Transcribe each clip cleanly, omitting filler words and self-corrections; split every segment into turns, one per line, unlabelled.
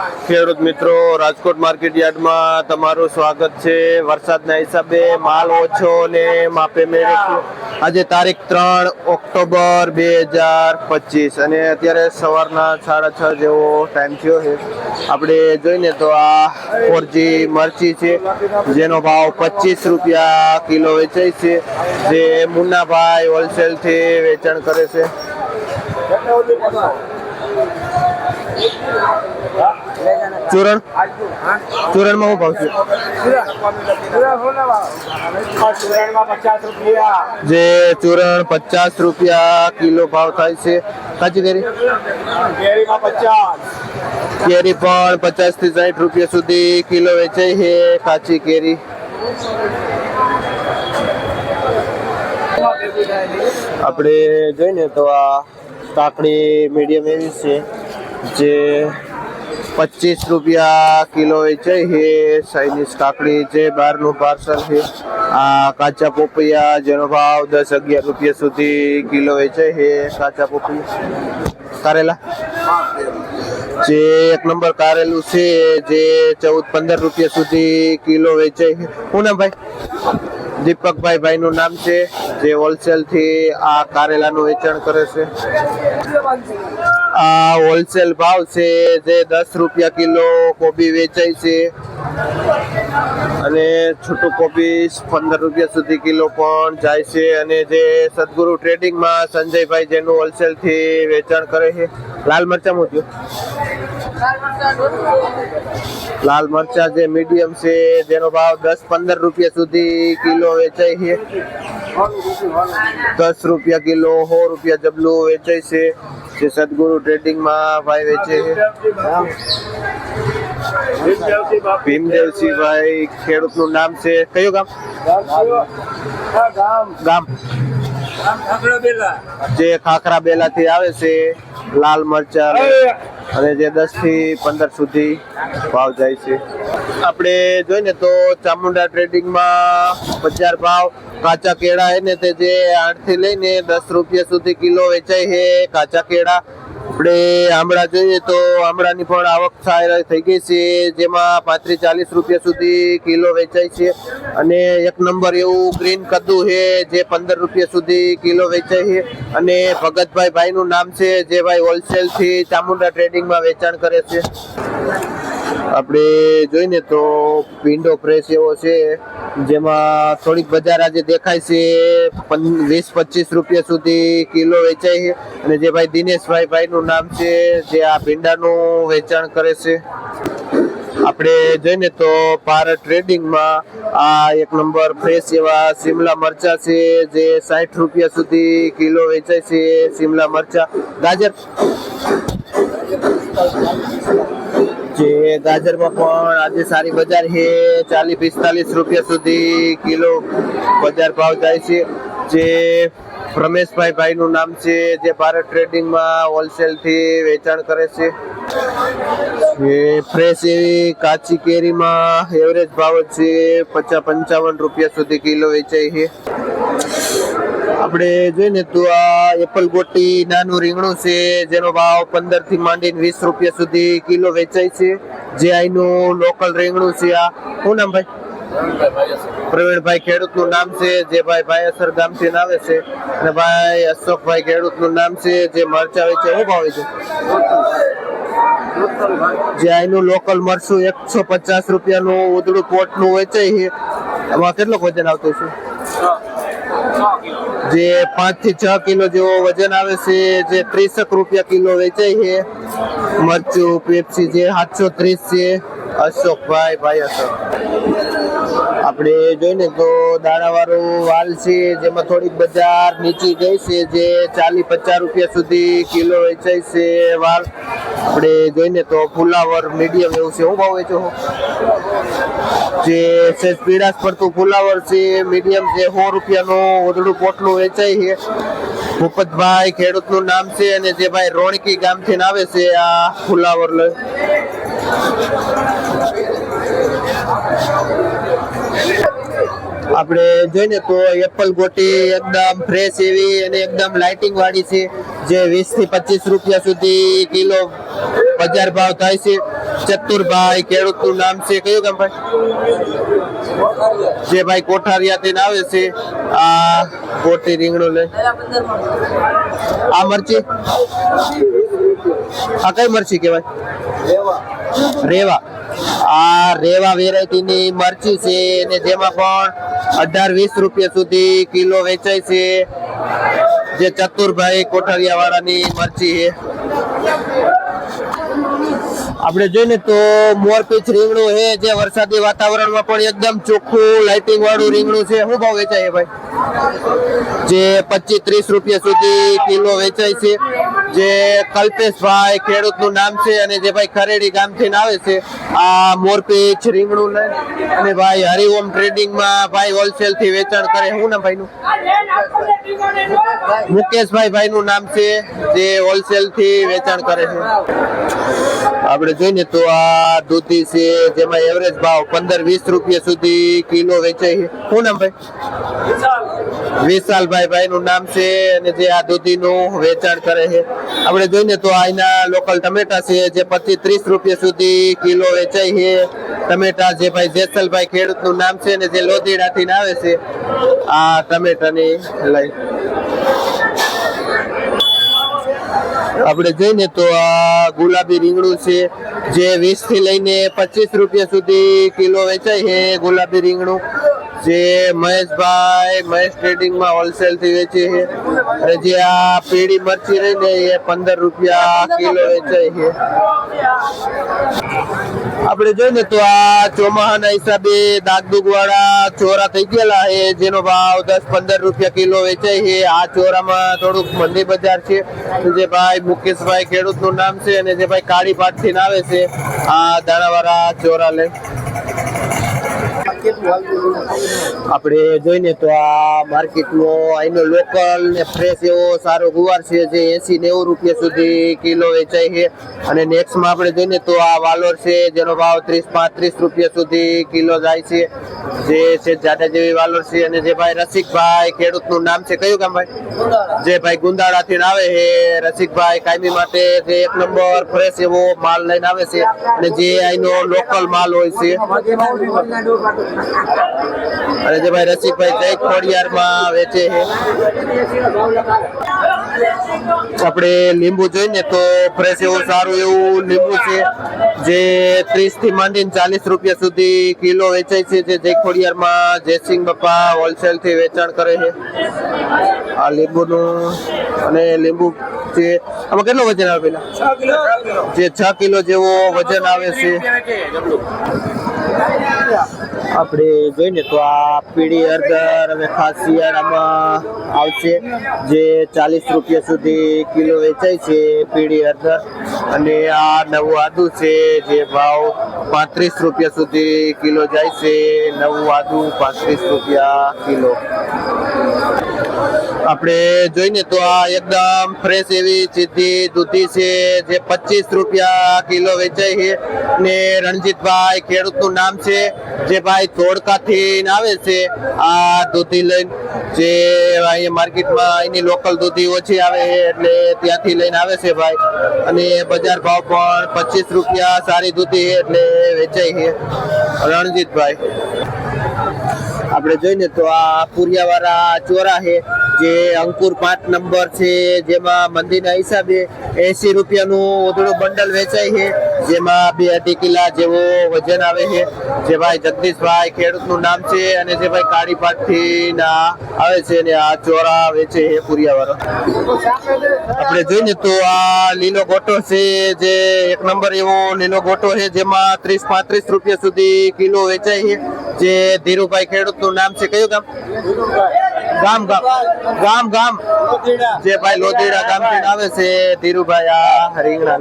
ખેડૂત મિત્રો, રાજકોટ માર્કેટ યાર્ડમાં તમારું સ્વાગત છે। વરસાદના હિસાબે માલ ઓછો ને માપે મેળે છે। આજે તારીખ 3 ઓક્ટોબર 2025 અને અત્યારે સવારના 6:30 જેવો ટાઈમ થયો છે। આપણે જોઈને તો આ 4G મરચી છે જેનો ભાવ 25 રૂપિયા કિલો વેચાય છે, જે મુન્નાભાઈ હોલસેલથી વેચાણ કરે છે। चूरण चूरण में भाव छे जे चूरण 50 रुपया किलो भाव थाय छे। काची केरी केरी पण 50 થી 60 रुपया सुधी किलो वेचाय है। काची केरी આપણે જોઈને તો આ કાકડી મીડિયમ એવી છે જે 25 રૂપિયા કિલો વેચાય છે। ચાઇનીઝ કાકડી જે બહારનું પાર્સલ છે। આ કાચા પોપૈયા જેનો ભાવ 10-11 રૂપિયા સુધી કિલો વેચાય છે। કાચા પોપૈયા કારેલા જે 1 નંબર કારેલું છે જે 14-15 રૂપિયા સુધી કિલો વેચાય છે। શું નામ ભાઈ? દીપકભાઈ ભાઈનું નામ છે, જે હોલસેલ થી આ કારેલાનું વેચાણ કરે છે। આ હોલસેલ ભાવ છે જે 10 રૂપિયા કિલો કોબી વેચાય છે અને છોટું કોબી 15 રૂપિયા સુધી કિલો પણ જાય છે। અને જે સદગુરુ ટ્રેડિંગમાં સંજયભાઈ જેનું હોલસેલ થી વેચાણ કરે છે। લાલ મરચા મૂક્યો લાલ મરચા જે મીડિયમ છે જેનો ભાવ 10-15 રૂપિયા સુધી કિલો વેચાય છે। 10 રૂપિયા કિલો 100 રૂપિયા જબલું વેચાય છે, જે સદગુરુ ટ્રેડિંગમાં ભાઈ વેચે છે। ભીમદેવસિંહ ભાઈ ખેડૂતનું નામ છે। કયું ગામ? ગામ જે ખાખરા બેલા થી આવે છે। લાલ મરચા અને જે 10 થી 15 સુધી ભાવ જાય છે। આપણે જોઈને તો ચામુંડા ટ્રેડિંગમાં બજાર ભાવ કાચા કેળા એને તે જે 8 થી લઈને 10 રૂપિયા સુધી કિલો વેચાય છે। કાચા કેળા આપણે આમળા જોઈએ તો આમળાની પણ આવક થઈ ગઈ છે, જેમાં 35-40 રૂપિયા સુધી કિલો વેચાય છે। અને 1 નંબર એવું ગ્રીન કદ્દુ છે જે 15 રૂપિયા સુધી કિલો વેચાય છે। અને ભગતભાઈ ભાઈનું નામ છે, જે ભાઈ હોલસેલ થી ચામુંડા ટ્રેડિંગમાં વેચાણ કરે છે। આપણે જોઈને તો ભીંડો ફ્રેશ એવો છે, જેમાં થોડીક બજાર આજે દેખાય છે 20-25 રૂપિયા સુધી કિલો વેચાય છે। અને જે ભાઈ દિનેશભાઈ ભાઈનું નામ છે, જે આ ભીંડાનું વેચાણ કરે છે। આપણે જોઈને તો ભારત ટ્રેડિંગમાં આ 1 નંબર ફ્રેશ એવા શિમલા મરચા છે, જે 60 રૂપિયા સુધી કિલો વેચાય છે। શિમલા મરચા ગાજર જે ગાજરમાં પણ આજે સારી બજાર છે, 40-45 રૂપિયા સુધી કિલો બજાર ભાવ જાય છે। જે રમેશભાઈ ભાઈનું નામ છે, જે ભારત ટ્રેડિંગમાં હોલસેલ થી વેચાણ કરે છે। એ ફ્રેશ એવી કાચી કેરીમાં એવરેજ ભાવ છે 50-55 રૂપિયા સુધી કિલો વેચાય છે। આપણે જોઈને તો આ એપલ ગોટી નાનું રીંગણું છે, જેનો ભાવ 15 થી માંડીને 20 રૂપિયા સુધી કિલો વેચાય છે, જે અહીંનું લોકલ રીંગણું છે। આ શું નામ ભાઈ? પ્રવીણભાઈ ખેડૂતનું નામ છે, જે ભાઈ ભાયાસર ગામથી આવે છે। અને ભાઈ અશોકભાઈ ખેડૂતનું નામ છે, જે મરચા વેચે। શું ભાવ છે? જે અહીંનું લોકલ મરચું 150 રૂપિયાનું ઉધડું પોટનું વેચાય છે। એમાં કેટલું વજન આવતું છે? જે 5 થી 6 કિલો જેવો વજન આવે છે, જે 30 રૂપિયા કિલો વેચાય છે। મરચું પેપ્સી જે 730 છે। અશોકભાઈ ભાઈ અશોક આપણે જોઈને તો દાણાવાળું વાલ છે, જેમાં થોડીક બજાર નીચી ગઈ છે, જે 40-50 રૂપિયા સુધી કિલો વેચાય છે વાલ। આપણે જોઈને તો ફુલાવર મીડિયમ એવું છે। શું ભાવ વેચો? જે સેજ પીળાશ પડતું ફુલાવર છે મીડિયમ, જે 100 રૂપિયાનું ઉધડું પોટલું વેચાય છે। ભૂપતભાઈ ખેડૂતનું નામ છે, અને જે ભાઈ રોણકી ગામથી આવે છે આ ફુલાવર લઈ। આપણે જોઈને તો એપલ ગોટી એકદમ ફ્રેશ એવી અને એકદમ લાઇટિંગ વાળી છે, જે 20 થી 25 રૂપિયા સુધી કિલો બજાર ભાવ થાય છે. ચતુરભાઈ ખેડૂતનું નામ છે, કયું ગામ ભાઈ? જે ભાઈ કોઠારિયાથી આવે છે. આ ગોટી રીંગણું લે. આ મરચી, આ કઈ મરચી કહેવાય? રેવા. આ રેવા વેરાયટીની મરચી છે અને જેમાં પણ 18-20 રૂપિયા સુધી કિલો વેચાય છે. જે ચતુરભાઈ કોઠારિયા વાળાની મરચી છે. આપણે જોઈને તો મોરપીંછ રીંગણું છે, જે વરસાદી વાતાવરણમાં પણ એકદમ ચોખ્ખું લાઇટિંગ વાળું રીંગણું છે. શું ભાવ વેચાય ભાઈ? જે 25-30 રૂપિયા સુધી કિલો વેચાય છે. જે કલ્પેશભાઈ ખેડૂતનું નામ છે અને જે ભાઈ ખરેડી ગામથી આવે છે. આ મોરપીંછ રીંગણું લઈ અને ભાઈ હરિઓમ ટ્રેડિંગમાં ભાઈ હોલસેલ થી વેચાણ કરે. શું નામ ભાઈનું? મુકેશભાઈ ભાઈનું નામ છે, જે હોલસેલ થી વેચાણ કરે છે. આપણે જોઈએ તો આ દૂધી છે, જેમાં એવરેજ ભાવ 15-20 રૂપિયા સુધી કિલો વેચાય છે. શું નામ ભાઈ? વિશાલભાઈ ભાઈનું નામ છે અને જે આ દૂધીનું વેચાણ કરે છે. આપણે જોઈએ તો અહીંના લોકલ ટમેટા છે, જે 25-30 રૂપિયા સુધી કિલો વેચાય છે. ટમેટા જે ભાઈ જેસલભાઈ ખેડૂતનું નામ છે અને જે લોધીડાથી આવે છે. આ ટમેટાની લઈ આપણે જોઈએ તો આ ગુલાબી રીંગણું છે, જે 20 થી લઈને 25 રૂપિયા સુધી કિલો વેચાય છે. ગુલાબી રીંગણું જે મહેશ ટ્રેડિંગમાં હોલસેલ થી વેચે છે. અને જે આ પીળી મરચી રહી ને એ 15 રૂપિયા કિલો વેચાય છે. આપણે જોઈએ તો આ ચોમાહાના હિસાબે દાગદુગ વાળા ચોરા થઈ ગયેલા છે, જેનો ભાવ 10-15 રૂપિયા કિલો વેચાય છે. આ ચોરામાં થોડુંક મંદી બજાર છે. જે ભાઈ મુકેશભાઈ ખેડૂતનું નામ છે અને જે ભાઈ કાળી પાટ થી આવે છે. આ દાણાવાળા ચોરા લે. આપણે જોઈને તો આ માર્કેટનો અહીંનો લોકલ ને ફ્રેશ એવો સારો ગુવાર છે, જે 80-90 રૂપિયા સુધી કિલો વેચાય છે. અને નેક્સ્ટમાં આપણે જોઈને તો આ વાલોર છે, જેનો ભાવ 30-35 રૂપિયા સુધી કિલો જાય છે. જે છે જાડા જેવી વાલોર છે. અને જે ભાઈ રસિકભાઈ ખેડૂતનું નામ છે, કયું ગામ ભાઈ? જે ભાઈ ગુંદાળાથી આવે છે. રસિકભાઈ કાયમી માટે જે એક નંબર ફ્રેશ એવો માલ લઈને આવે છે અને જે અહીંનો લોકલ માલ હોય છે. અને જે ભાઈ રસિકભાઈ જય ખોડિયારમાં વેચે છે. આપણે લીંબુ જોઈને તો ફ્રેશ એવું સારું એવું લીંબુ છે, જે 30 થી માંડીને 40 રૂપિયા સુધી કિલો વેચાય છે. જે જય ખોડિયારમાં જયસિંહ બાપા હોલસેલ થી વેચાણ કરે છે. આ લીંબુનું અને લીંબુ છે. આમાં કેટલું વજન આવે? પેલા 6 કિલો જેવો વજન આવે છે. આપણે જોઈને તો આ પીળી હળદર હવે ખાસ શિયાળામાં આવશે, જે 40 રૂપિયા સુધી કિલો વેચાય છે પીળી હળદર. અને આ નવું આદુ છે, જે ભાવ 35 રૂપિયા સુધી કિલો જાય છે. નવું આદુ 35 રૂપિયા કિલો. આપણે જોઈને તો આ એકદમ ફ્રેશ એવી સીધી દૂધી છે, જે 25 રૂપિયા કિલો વેચાય છે. ને રણજીતભાઈ ખેડૂતનું નામ છે, જે ભાઈ ધોળકાથી આવે છે આ દૂધી લઈને. જે અહીંયા માર્કેટમાં અહીંની લોકલ દૂધી ઓછી આવે છે એટલે ત્યાંથી લઈને આવે છે ભાઈ. અને બજાર ભાવ પણ 25 રૂપિયા સારી દૂધી છે એટલે વેચાય છે. રણજીતભાઈ. આપણે જોઈને તો આ પુરિયાવાળા ચોરા છે, જે અંકુર 5 નંબર છે, જેમાં મંદીના હિસાબે 80 રૂપિયાનું ઉધડું બંડલ વેચાય છે, જેમાં 2-2.5 કિલા જેવો વજન આવે છે. જે ભાઈ જગદીશભાઈ ખેડૂતનું નામ છે અને જે ભાઈ કાળી પાટથી ના આવે છે ને આ ચોરા વેચે છે પુરિયાવાળો. આપણે જોઈને તો આ લીલો ગોટો છે, જે 1 નંબર એવો લીલો ગોટો છે, જેમાં 30-35 રૂપિયા સુધી કિલો વેચાય છે. જે ધીરુભાઈ ખેડૂતનું નામ છે, કયું ગામ? ગામ જે ભાઈ લોધીડા ગામથી આવે છે ધીરુભાઈ આ રીંગણા.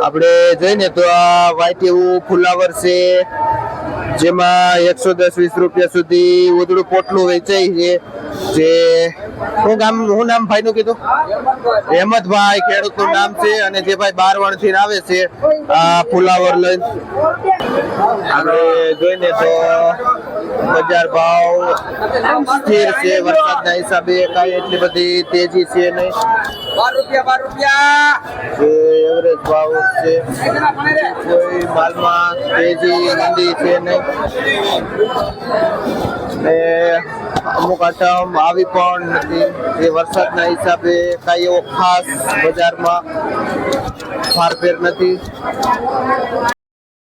આપણે જોઈને તો આ વ્હાઈટ એવું ફુલાવર છે, જેમાં 110-20 રૂપિયા સુધી ઉધડું પોટલું વેચાય છે. જે હું નામ ભાઈ નું કીધું? હેમંતભાઈ ખેડૂતનું નામ છે અને જે ભાઈ બારવણ થી આવે છે આ ફુલાવર લઈને. આપણે જોઈને તો બજાર ભાવ સ્થિર છે, વરસાદના હિસાબે કઈ એટલી બધી તેજી છે નહીં. જે એવરેજ ભાવ છે, કોઈ માલમાં તેજી મંદી છે નહીં. ને અમુક આઈટમ આવી પણ નથી. જે વરસાદના હિસાબે કઈ એવો ખાસ બજારમાં ફારફેર નથી.